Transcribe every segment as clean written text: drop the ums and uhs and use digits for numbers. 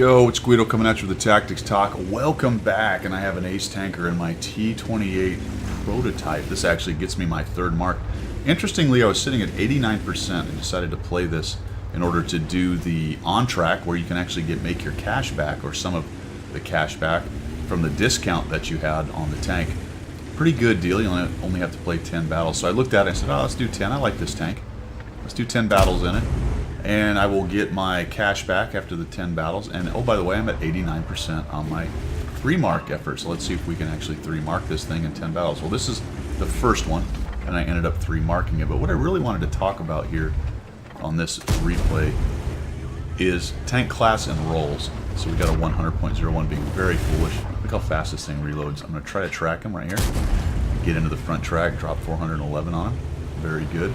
Yo, it's Guido coming at you with the Tactics Talk. Welcome back, and I have an ace tanker in my T28 prototype. This actually gets me my third mark. Interestingly, I was sitting at 89% and decided to play this in order to do the on-track where you can actually make your cash back, or some of the cash back from the discount that you had on the tank. Pretty good deal. You only have to play 10 battles. So I looked at it and said, oh, let's do 10. I like this tank. Let's do 10 battles in it. And I will get my cash back after the 10 battles. And oh, by the way, I'm at 89% on my 3-mark effort. So let's see if we can actually 3-mark this thing in 10 battles. Well, this is the first one, and I ended up 3-marking it. But what I really wanted to talk about here on this replay is tank class and rolls. So we got a 100.01 being very foolish. Look how fast this thing reloads. I'm going to try to track him right here. Get into the front track, drop 411 on him. Very good.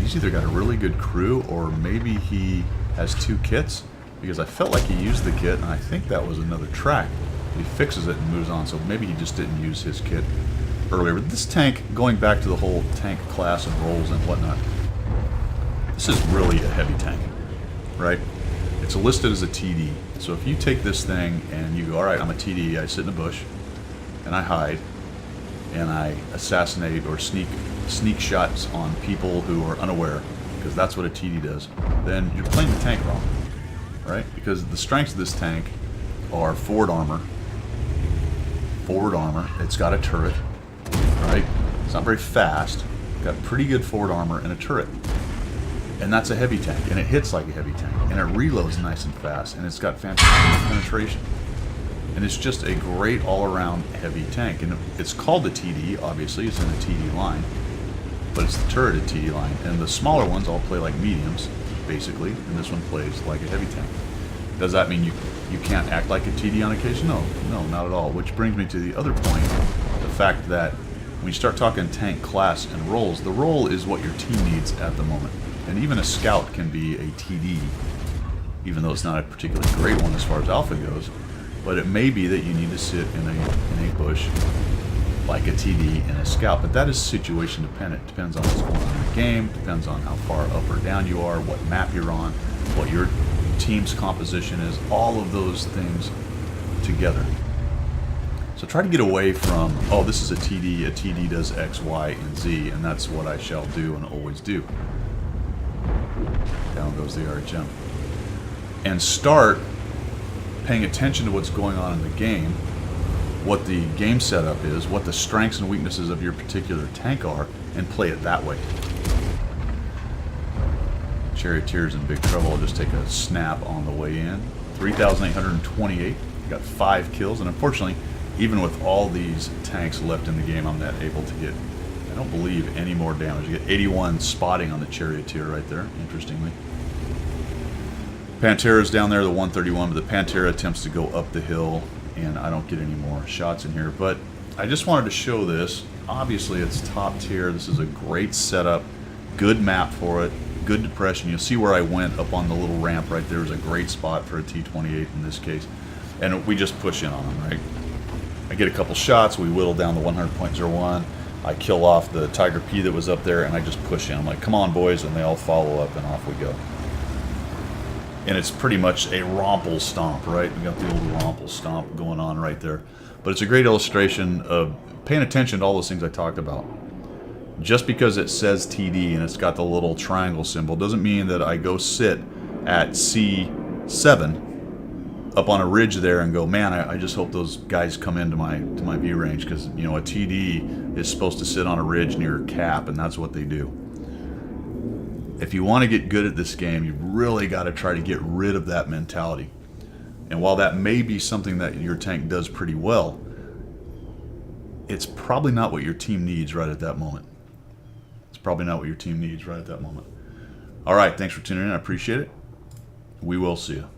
He's either got a really good crew, or maybe he has 2 kits, because I felt like he used the kit, and I think that was another track. He fixes it and moves on, so maybe he just didn't use his kit earlier. But this tank, going back to the whole tank class and rolls and whatnot, this is really a heavy tank, right? It's listed as a TD. So if you take this thing and you go, all right, I'm a TD, I sit in a bush, and I hide, and I assassinate or sneak shots on people who are unaware, because that's what a TD does, then you're playing the tank wrong, right? Because the strengths of this tank are forward armor, it's got a turret, right? It's not very fast, got pretty good forward armor and a turret. And that's a heavy tank, and it hits like a heavy tank, and it reloads nice and fast, and it's got fantastic penetration. And it's just a great all-around heavy tank. And it's called the TD, obviously, it's in the TD line, but it's the turreted TD line. And the smaller ones all play like mediums, basically, and this one plays like a heavy tank. Does that mean you can't act like a TD on occasion? No, not at all. Which brings me to the other point, the fact that when you start talking tank class and rolls, the role is what your team needs at the moment. And even a scout can be a TD, even though it's not a particularly great one as far as alpha goes. But it may be that you need to sit in a bush like a TD and a scout. But that is situation dependent. It depends on what's going on in the game, depends on how far up or down you are, what map you're on, what your team's composition is, all of those things together. So try to get away from, oh, this is a TD does X, Y, and Z, and that's what I shall do and always do. Down goes the RHM. And start paying attention to what's going on in the game, what the game setup is, what the strengths and weaknesses of your particular tank are, and play it that way. Charioteer's in big trouble. I'll just take a snap on the way in. 3,828. Got 5 kills, and unfortunately, even with all these tanks left in the game, I'm not able to get, I don't believe, any more damage. You get 81 spotting on the Charioteer right there, interestingly. Pantera's down there, the 131, but the Pantera attempts to go up the hill, and I don't get any more shots in here. But I just wanted to show this. Obviously, it's top tier. This is a great setup, good map for it, good depression. You'll see where I went up on the little ramp right there is a great spot for a T28 in this case. And we just push in on them, right? I get a couple shots, we whittle down the 100.01, I kill off the Tiger P that was up there, and I just push in. I'm like, come on, boys, and they all follow up, and off we go. And it's pretty much a romple stomp, right? We got the old romple stomp going on right there. But it's a great illustration of paying attention to all those things I talked about. Just because it says TD and it's got the little triangle symbol doesn't mean that I go sit at C7 up on a ridge there and go, man, I just hope those guys come into my view range, because, you know, a TD is supposed to sit on a ridge near cap, and that's what they do. If you want to get good at this game, you've really got to try to get rid of that mentality. And while that may be something that your tank does pretty well, it's probably not what your team needs right at that moment. It's probably not what your team needs right at that moment. All right, thanks for tuning in. I appreciate it. We will see you.